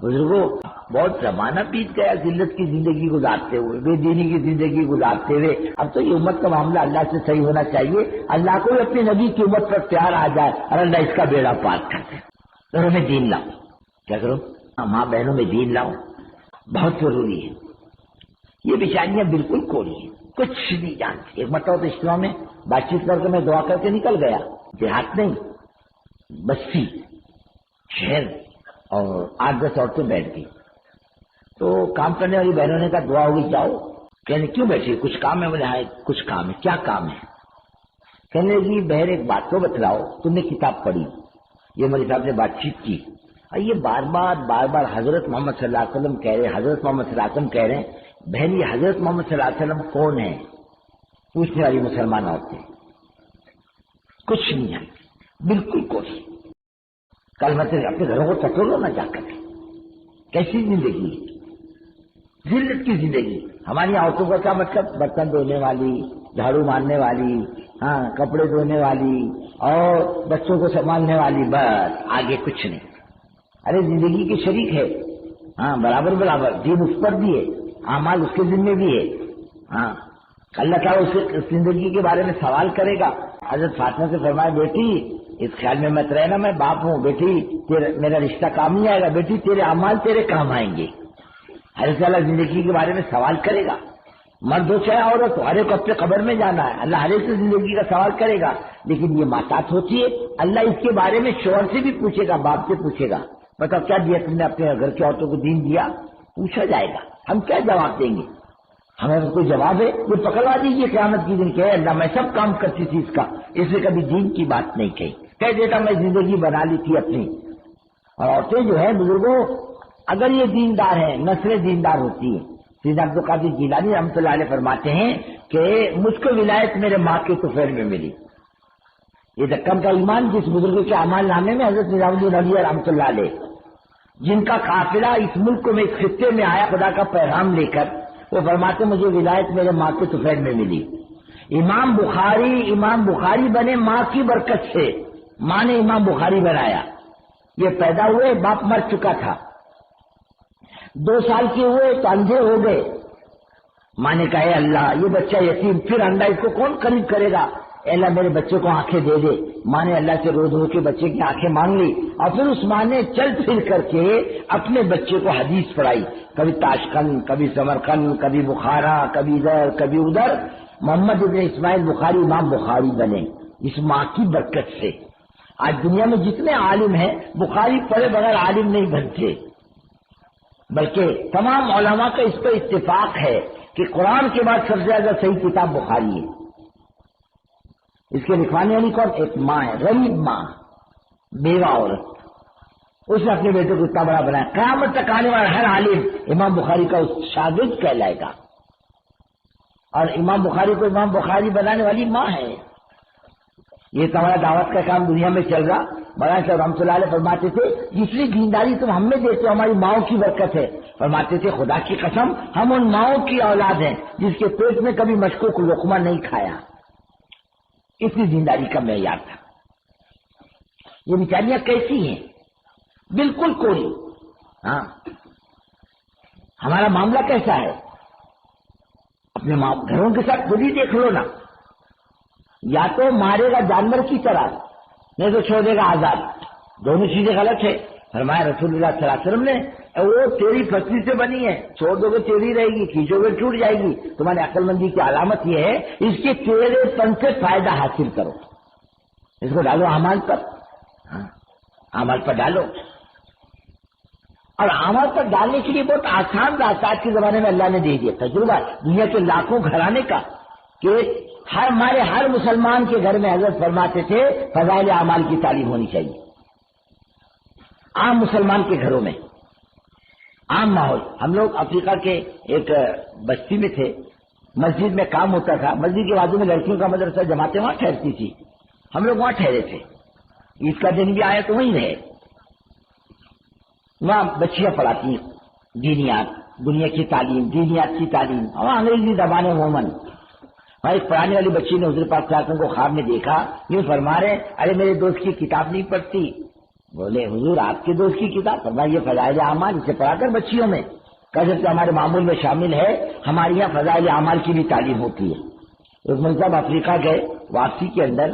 بزرگوں بہت زمانہ بیت گیا ذلت کی زندگی گزارتے ہوئے، بے دینی کی زندگی گزارتے ہوئے. اب تو یہ امت کا معاملہ اللہ سے صحیح ہونا چاہیے. اللہ کو اپنے نبی کی امت پر پیار آ جائے اور اللہ اس کا بیڑا پار کر دے. گھروں میں دین لاؤ. کیا کرو؟ ماں بہنوں میں دین لاؤ، بہت ضروری ہے. یہ بیچاریاں بالکل کوری ہیں، کچھ نہیں جانتی. ایک مرتبہ تو اجتماع میں بات چیت کر کے میں دعا کر کے نکل گیا. دیہات نہیں، بستی شہر، اور 8-10 عورتیں بیٹھ گئی. تو کام کرنے والی بہنوں نے کہا دعا ہوگی جاؤ. کہنے کیوں بیٹھی؟ کچھ کام ہے؟ بولے ہاں کچھ کام ہے. کیا کام ہے؟ کہنے لگی بہن ایک بات تو بتلاؤ، تم نے کتاب پڑھی، یہ مولوی صاحب نے بات چیت کی، اور یہ بار بار حضرت محمد صلی اللہ علیہ وسلم کہہ رہے، حضرت محمد صلی اللہ علیہ وسلم کہہ رہے ہیں. بہن یہ حضرت محمد صلی اللہ علیہ وسلم کون ہے؟ پوچھنے والی مسلمان عورتیں کچھ نہیں جانتی، بالکل کوئی. کل مطلب اپنے گھروں کو ٹٹولو نہ جا کر. کیسی زندگی ہے؟ ذلت کی زندگی. ہماری عورتوں کا کیا مطلب؟ برتن دھونے والی، جھاڑو مارنے والی، ہاں کپڑے دھونے والی اور بچوں کو سنبھالنے والی، بس آگے کچھ نہیں. ارے زندگی کے شریک ہے، ہاں برابر برابر. دین اس پر بھی ہے، اعمال اس کے ذمے بھی ہے. ہاں اللہ تعالیٰ اس سے زندگی کے بارے میں سوال کرے گا. حضرت فاطمہ سے فرمایا بیٹی اس خیال میں مت رہنا میں باپ ہوں، بیٹی میرا رشتہ کام نہیں آئے گا، بیٹی تیرے اعمال تیرے کام آئیں گے. اللہ تعالیٰ زندگی کے بارے میں سوال کرے گا. مرد ہو چاہے عورت ہو، ہر ایک اپنے قبر میں جانا ہے. اللہ ہر ایک سے زندگی کا سوال کرے گا. لیکن یہ ماتات ہوتی ہے، اللہ اس کے بارے میں شوہر سے بھی پوچھے گا، باپ سے پوچھے گا. مطلب کیا دیا تم نے اپنے گھر کی عورتوں کو؟ دین دیا؟ پوچھا جائے گا. ہم کیا جواب دیں گے؟ ہمیں کوئی جواب ہے؟ یہ پکڑوا دیجیے قیامت کی دن کہ اللہ میں سب کام کرتی تھی اس کا، اس نے کبھی دین کی بات نہیں کہی. کہہ دیتا میں زندگی بنا لی تھی اپنی. اور عورتیں جو ہے بزرگوں اگر یہ دیندار ہیں، نسلیں دیندار ہوتی ہیں. سیدنا عبد القادر جیلانی رحمۃ اللہ علیہ فرماتے ہیں کہ مجھ کو ولایت میرے ماں کے طفیل میں ملی. یہ دکن کا ایمان جس بزرگ کے اعمال نامے میں حضرت نظام الدین علی رحمۃ اللہ علیہ، جن کا قافلہ اس ملک میں اس خطے میں آیا خدا کا پیغام لے کر، وہ فرماتے مجھے ولایت میرے ماں کے طفیل میں ملی. امام بخاری بنے ماں کی برکت سے. ماں نے امام بخاری بنایا. یہ پیدا ہوئے باپ مر چکا تھا، 2 سال کے ہوئے تو اندھے ہو گئے. ماں نے کہا اے اللہ یہ بچہ یتیم، پھر انڈا اس کو کون قریب کرے گا؟ اے اللہ میرے بچے کو آنکھیں دے دے. ماں نے اللہ سے رو کے بچے کی آنکھیں مانگ لی. اور پھر اس ماں نے چل پھر کر کے اپنے بچے کو حدیث پڑھائی. کبھی تاشقند، کبھی سمرقند، کبھی بخارا، کبھی ادھر کبھی ادھر. محمد ابن اسماعیل بخاری امام بخاری بنے اس ماں کی برکت سے. آج دنیا میں جتنے عالم ہیں بخاری پڑھے بغیر عالم نہیں بنتے، بلکہ تمام علماء کا اس پر اتفاق ہے کہ قرآن کے بعد سب سے زیادہ صحیح کتاب بخاری ہے. اس کے لکھوانے والی کون؟ ایک ماں ہے، غریب ماں، بیوہ عورت. اس نے اپنے بیٹے کو اتنا بڑا بنایا. قیامت تک آنے والا ہر عالم امام بخاری کا شاگرد کہلائے گا. اور امام بخاری کو امام بخاری بنانے والی ماں ہے. یہ تمہارا دعوت کا کام دنیا میں چل رہا. مولانا صاحب رحمۃ اللہ علیہ فرماتے تھے جتنی دینداری تم ہم میں دیتے ہو ہماری ماؤں کی برکت ہے. فرماتے تھے خدا کی قسم ہم ان ماؤں کی اولاد ہیں جس کے پیٹ میں کبھی مشکوک لقمہ نہیں کھایا. اتنی دینداری کا معیار تھا. یہ بیچاریاں کیسی ہیں؟ بالکل کوئی. ہاں ہمارا معاملہ کیسا ہے؟ اپنے گھروں کے ساتھ خود ہی دیکھ لو نا. یا تو مارے گا جانور کی طرح، نہیں تو چھوڑ دے گا آزاد. دونوں چیزیں غلط ہے. فرمایا رسول اللہ صلی اللہ علیہ وسلم نے وہ تیری پسلی سے بنی ہے، چھوڑ دو گے ٹیڑھی رہے گی، کھینچو گے ٹوٹ جائے گی. تمہاری عقل مندی کی علامت یہ ہے اس کے ٹیڑھے پن سے فائدہ حاصل کرو. اس کو ڈالو اعمال پر. ہاں اعمال پر ڈالو. اور اعمال پر ڈالنے کے لیے بہت آسان راستہ آج کے زمانے میں اللہ نے دے دیا. تجربہ دنیا کے لاکھوں گھرانے کا کہ ہر مسلمان کے گھر میں حضرت فرماتے تھے فضائل اعمال کی تعلیم ہونی چاہیے. عام مسلمان کے گھروں میں عام ماحول. ہم لوگ افریقہ کے ایک بستی میں تھے، مسجد میں کام ہوتا تھا. مسجد کے بازو میں لڑکیوں کا مدرسہ جماعتیں وہاں ٹھہرتی تھی. ہم لوگ وہاں ٹھہرے تھے. عید کا دن بھی آیا تو وہیں رہے. وہاں بچیاں پڑھاتی ہیں دینیات، دنیا کی تعلیم، دینیات کی تعلیم. وہاں انگریزی زبان عموماً. وہاں ایک پڑھانے والی بچی نے حضور پاک صلی اللہ علیہ وسلم کو خواب میں دیکھا. یہ فرما رہے ارے میرے دوست کی کتاب نہیں پڑھتی، بولے حضور آپ کے دوست کی کتاب فرمایا یہ فضائل اعمال، اسے پڑھا کر بچیوں میں، کہتے کہ ہمارے معمول میں شامل ہے، ہمارے یہاں فضائل اعمال کی بھی تعلیم ہوتی ہے۔ ایک ملک صاحب افریقہ گئے، واپسی کے اندر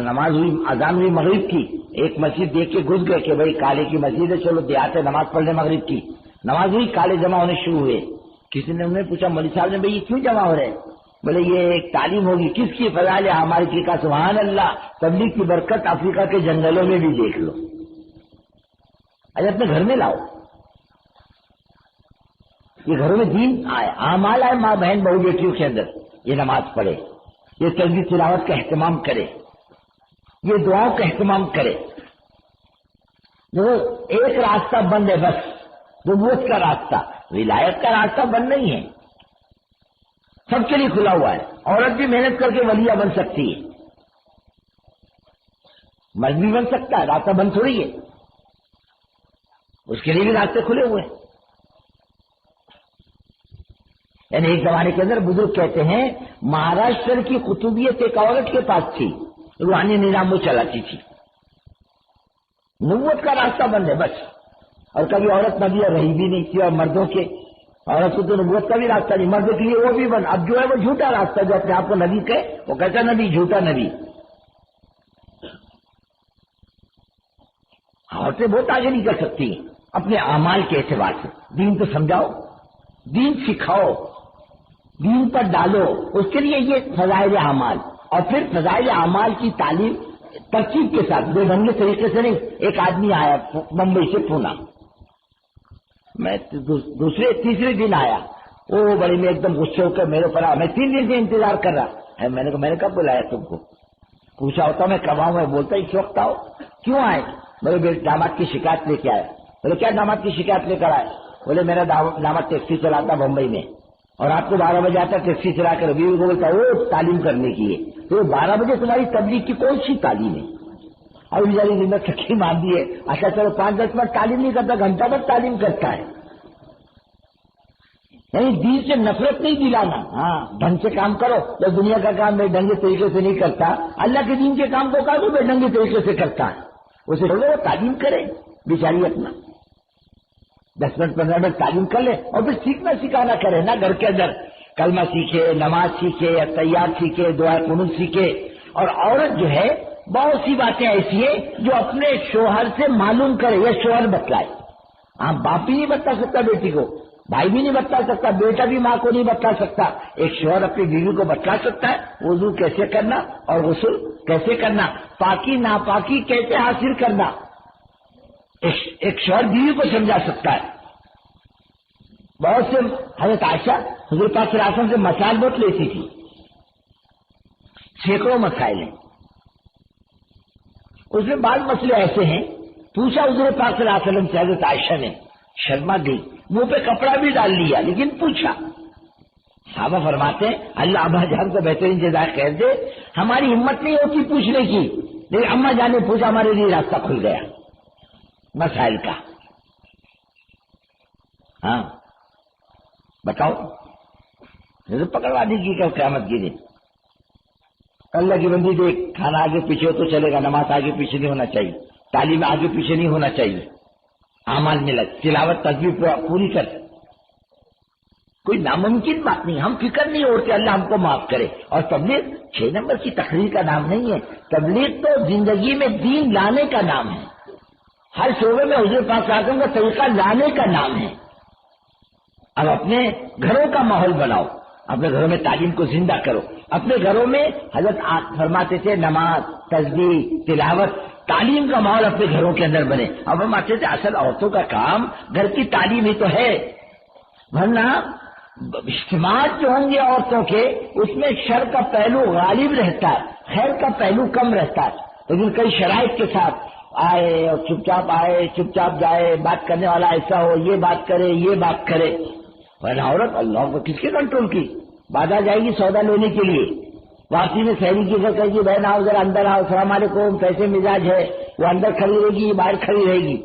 نماز ہوئی، اذان ہوئی مغرب کی، ایک مسجد دیکھ کے گھس گئے کہ بھائی کالے کی مسجد ہے، چلو دیہات ہے نماز پڑھ لیں مغرب کی۔ نماز ہوئی، کالے جمع ہونے شروع ہوئے۔ کسی نے انہیں پوچھا مولوی صاحب نے بھائی یہ کیوں جمع ہو رہے ہیں؟ بولے یہ ایک تعلیم ہوگی کس کی؟ فضائل اعمال کی۔ کہا سبحان اللہ، تبلیغ کی برکت افریقہ کے جنگلوں میں بھی دیکھ لو۔ اچھا اپنے گھر میں لاؤ، یہ گھروں میں دین آئے، اعمال آئے، ماں بہن بہو بیٹیوں کے اندر یہ نماز پڑھے، یہ تسبیح تلاوت کا اہتمام کرے، یہ دعاؤں کا اہتمام کرے۔ ایک راستہ بند ہے بس، نبوت کا راستہ، ولایت کا راستہ بند نہیں ہے، سب کے لیے کھلا ہوا ہے۔ عورت بھی محنت کر کے ولیہ بن سکتی ہے، مرد بھی بن سکتا ہے، راستہ بند تھوڑی ہے، اس کے لیے بھی راستے کھلے ہوئے ہیں۔ یعنی ایک زمانے کے اندر بزرگ کہتے ہیں مہاراشٹر کی قطبیت ایک عورت کے پاس تھی، روحانی نظام وہ چلاتی تھی، نبوت کا راستہ بند ہے بس۔ اور کبھی عورت نبی رہی بھی نہیں تھی، اور مردوں کے عورت کو تو نبوت کا بھی راستہ نہیں، مرد کے لیے وہ بھی بند۔ اب جو ہے وہ جھوٹا راستہ، جو اپنے آپ کو نبی کہے وہ کیسا نبی؟ جھوٹا نبی۔ عورتیں بہت آگے نہیں کر سکتی اپنے اعمال کے اعتبار سے۔ دین تو سمجھاؤ، دین سکھاؤ، دین پر ڈالو، اس کے لیے یہ فضائل اعمال، اور پھر فضائل اعمال کی تعلیم ترتیب کے ساتھ، بے ڈھنگے طریقے سے نہیں۔ ایک آدمی آیا بمبئی سے پونا، میں تیسرے دن آیا، وہ بڑی میں ایک دم غصے ہو کر میرے پر آیا، میں 3 دن سے انتظار کر رہا ہے۔ میں نے کب بلایا تم کو؟ پوچھا ہوتا میں کب آؤں؟ میں بولتا اس وقت آؤ۔ کیوں آئے؟ میرے داماد کی شکایت لے کے آئے۔ بولے کیا داماد کی شکایت لے کر آئے؟ بولے میرا داماد ٹیکسی چلاتا بمبئی میں، اور آپ کو 12 بجے آتا ٹیکسی چلا کر بیوی کو بولتا وہ تعلیم کرنے کی ہے، تو 12 بجے تمہاری تبلیغ کی کون سی تعلیم ہے؟ اور بیچاری دن میں تھکی مان دی ہے، اچھا چلو 5-10 منٹ تعلیم نہیں کرتا، گھنٹہ بھر تعلیم کرتا ہے۔ یعنی دین سے نفرت نہیں دلانا، ہاں ڈھنگ سے کام کرو۔ جب دنیا کا کام بے ڈھنگے طریقے سے نہیں کرتا، اللہ کے دین کے کام کو کہا تو بے ڈھنگے طریقے سے کرتا ہے، اسے بولو وہ تعلیم کرے بیچاری، اپنا 10 منٹ 15 منٹ تعلیم کر لے، اور پھر سیکھنا سکھانا کرے نا، گھر کے اندر کلمہ سیکھے، نماز سیکھے، تیار سیکھے، دعا قنوت سیکھے۔ اور عورت جو ہے بہت سی باتیں ایسی ہیں جو اپنے شوہر سے معلوم کرے یا شوہر بتلائے۔ ہاں باپ بھی نہیں بتا سکتا بیٹی کو، بھائی بھی نہیں بتا سکتا، بیٹا بھی ماں کو نہیں بتا سکتا، ایک شوہر اپنی بیوی کو بتلا سکتا ہے وضو کیسے کرنا اور غسل کیسے کرنا، پاکی ناپاکی کیسے حاصل کرنا، ایک شوہر بیوی کو سمجھا سکتا ہے۔ بہت سے حضرت عائشہ حضور پاک صلی اللہ علیہ وسلم سے مسائل بہت لیتی تھی، سینکڑوں مسائل ہیں، اس میں بعض مسئلے ایسے ہیں پوچھا حضور پاک صلی اللہ علیہ وسلم سے، حضرت عائشہ نے شرما گئی، منہ پہ کپڑا بھی ڈال لیا لیکن پوچھا۔ صحابہ فرماتے ہیں اللہ ابا جان کو بہترین جزائے خیر دے، ہماری ہمت نہیں ہوتی پوچھنے کی، لیکن اماں جان نے پوچھا، ہمارے لیے راستہ کھل گیا مسائل کا۔ ہاں بتاؤ، پکڑوا دیجیے کہ قیامت کی دن اللہ کی بندی دیکھ، کھانا آگے پیچھے ہو تو چلے گا، نماز آگے پیچھے نہیں ہونا چاہیے، تعلیم آگے پیچھے نہیں ہونا چاہیے، اعمال میں لگ، تلاوت تسبیح پوری کر، کوئی ناممکن بات نہیں، ہم فکر نہیں ہوتے، اللہ ہم کو معاف کرے۔ اور تبلیغ 6 نمبر کی تقریر کا نام نہیں ہے، تبلیغ تو زندگی میں دین لانے کا نام ہے، ہر شعبے میں حضور پاک صلی اللہ علیہ وسلم کا طریقہ لانے کا نام ہے۔ اب اپنے گھروں کا ماحول بناؤ، اپنے گھروں میں تعلیم کو زندہ کرو، اپنے گھروں میں حضرت فرماتے تھے نماز تسبیح تلاوت تعلیم کا ماحول اپنے گھروں کے اندر بنے۔ اب ہم آتے تھے اصل عورتوں کا کام گھر کی تعلیم ہی تو ہے، ورنہ اجتماعات جو ہوں گے عورتوں کے اس میں شر کا پہلو غالب رہتا ہے، خیر کا پہلو کم رہتا ہے، لیکن کئی شرائط کے ساتھ آئے اور چپ چاپ جائے، بات کرنے والا ایسا ہو، یہ بات کرے یہ بات کرے، ورنہ عورت اللہ کو کس کے کنٹرول کی، بعد آ جائے گی سودا لینے کے لیے، واپسی میں سہری کی کہے گی بہن آؤ ذرا اندر آؤ، السلام علیکم، کیسے مزاج ہے، وہ اندر کھڑی رہے گی باہر کھڑی رہے گی،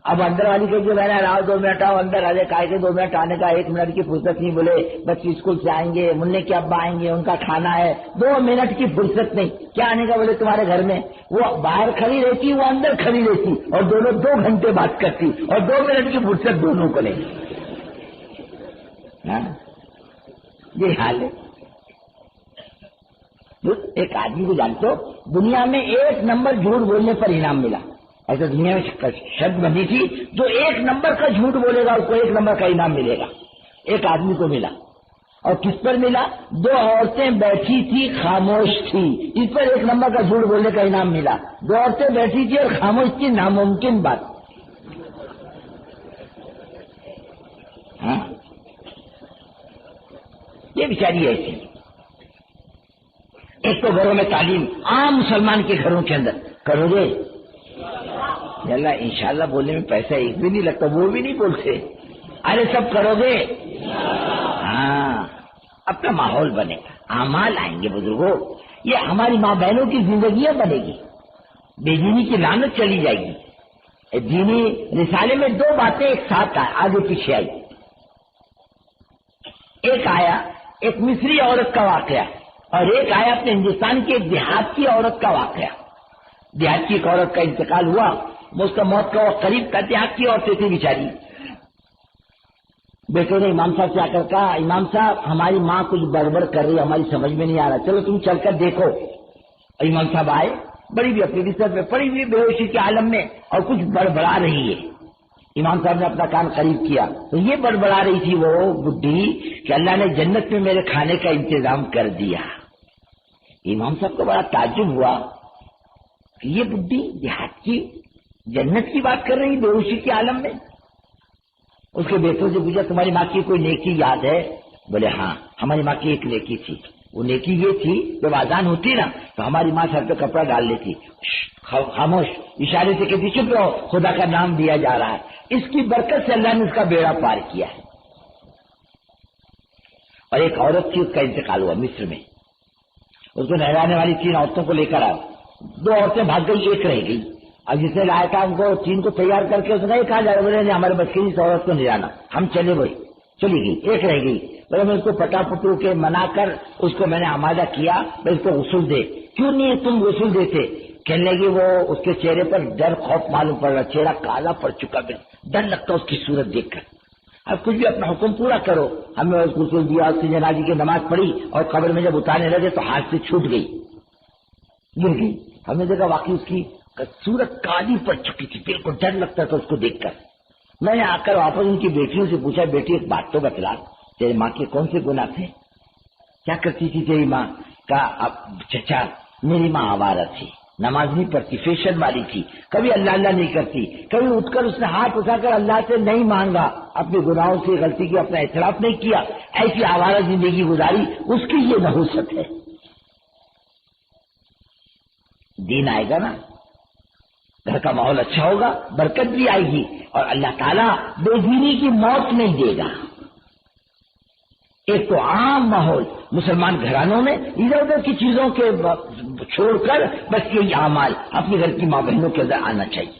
اب اندر والی کہ جو بہن راؤ 2 منٹ آؤ اندر آ جائے، کائے کے 2 منٹ آنے کا 1 منٹ کی فرصت نہیں، بولے بچے اسکول سے آئیں گے، منع کے ابا آئیں گے، ان کا کھانا ہے، 2 منٹ کی فرصت نہیں، کیا آنے کا بولے تمہارے گھر میں، وہ باہر کھڑی رہتی وہ اندر کھڑی رہتی اور دونوں 2 گھنٹے بات کرتی اور 2 منٹ کی فرصت دونوں کو نہیں. یہ حال ہے. ایک آدمی کو جانتے ہو دنیا میں 1 نمبر جھوٹ بولنے پر انعام ملا. ایسا دنیا میں شرط بنی تھی جو 1 نمبر کا جھوٹ بولے گا اس کو 1 نمبر کا انعام ملے گا. ایک آدمی کو ملا اور کس پر ملا؟ 2 عورتیں بیٹھی تھی خاموش تھی، اس پر 1 نمبر کا جھوٹ بولنے کا انعام ملا. 2 عورتیں بیٹھی تھی اور خاموش تھی، ناممکن بات. ہاں یہ بیچاری ایسی. ایک تو گھروں میں تعلیم عام مسلمان کے گھروں کے اندر کرو گے اللہ انشاءاللہ بولنے میں پیسہ ایک بھی نہیں لگتا، وہ بھی نہیں بولتے. ارے سب کرو گے. ہاں اپنا ماحول بنے گا، اعمال آئیں گے بزرگوں. یہ ہماری ماں بہنوں کی زندگیاں بنے گی، بے دینی کی لعنت چلی جائے گی. دینی رسالے میں 2 باتیں ایک ساتھ آگے پیچھے آئی. ایک آیا ایک مصری عورت کا واقعہ اور ایک آیا اپنے ہندوستان کی ایک دیہات کی عورت کا واقعہ. دیہات کی ایک عورت کا انتقال ہوا، اس کا موت کا وقت قریب تھا. دیہات کی عورتیں تھی بیچاری. بیٹے نے امام صاحب سے آ کر کہا امام صاحب ہماری ماں کچھ گڑبڑ کر رہی ہے، ہماری سمجھ میں نہیں آ رہا، چلو تم چل کر دیکھو. اور امام صاحب آئے، بڑی بھی اپنی بستر پہ پڑی ہوئی بے ہوشی کے عالم میں اور کچھ بڑبڑا رہی ہے. امام صاحب نے اپنا کام قریب کیا تو یہ بڑبڑا رہی تھی وہ بڈھی کہ اللہ نے جنت میں میرے کھانے کا انتظام کر دیا. امام صاحب کو بڑا تعجب ہوا کہ یہ بڈھی دیہات کی جنت کی بات کر رہی بے ہوشی کے عالم میں. اس کے بیٹوں سے پوچھا تمہاری ماں کی کوئی نیکی یاد ہے؟ بولے ہاں ہماری ماں کی ایک نیکی تھی. وہ نیکی یہ تھی جب اذان ہوتی نا تو ہماری ماں سر پہ کپڑا ڈال لیتی، خاموش اشارے سے کہتی چپ رہو خدا کا نام دیا جا رہا ہے. اس کی برکت سے اللہ نے اس کا بیڑا پار کیا ہے. اور ایک عورت تھی اس کا انتقال ہوا مصر میں. اس کو نہلانے والی 3 عورتوں کو لے کر آیا. 2 عورتیں بھاگ گئی، ایک رہ گئی. اب جس نے لایا تھا ان کو 3 کو تیار کر کے اس نے کہا جائے بولے نہیں ہمارے بچے اس عورت کو نہیں جانا، ہم چلے بھائی. چلی گئی، ایک رہ گئی. بولے میں اس کو پٹا پٹو کے منا کر اس کو میں نے آمادہ کیا میں اس کو غسل دے. کیوں نہیں تم غسل دیتے؟ کہنے لگی وہ اس کے چہرے پر ڈر خوف معلوم پڑ رہا، چہرہ کالا پڑ چکا، ڈر لگتا اس کی صورت دیکھ کر. اب کچھ بھی اپنا حکم پورا کرو. ہمیں اس غسل دیا، اس کی جنازے کی نماز پڑھی اور قبر میں جب اتارنے لگے تو ہاتھ سے چھوٹ گئی، گر گئی. ہم نے دیکھا واقعی اس کی صورت کالی پڑ چکی تھی، بالکل ڈر لگتا تھا اس کو دیکھ کر. میں نے آ کر واپس ان کی بیٹیوں سے پوچھا بیٹی ایک بات تو بتلا، تیرے ماں کے کون سے گناہ تھے؟ کیا کرتی تھی تیری ماں؟ کہا چچا میری ماں آوارہ تھی، نماز نہیں پڑھتی، فیشن والی تھی، کبھی اللہ اللہ نہیں کرتی، کبھی اٹھ کر اس نے ہاتھ اٹھا کر اللہ سے نہیں مانگا، اپنے گناہوں سے غلطی کی اپنا اعتراف نہیں کیا، ایسی آوارہ زندگی گزاری. اس کی یہ نحوست ہے. دین آئے گا نا گھر کا ماحول اچھا ہوگا، برکت بھی آئے گی اور اللہ تعالیٰ بے دینی کی موت نہیں دے گا. ایک تو عام ماحول مسلمان گھرانوں میں ادھر ادھر کی چیزوں کے چھوڑ کر بس یہی اعمال اپنے گھر کی ماں بہنوں کے اندر آنا چاہیے.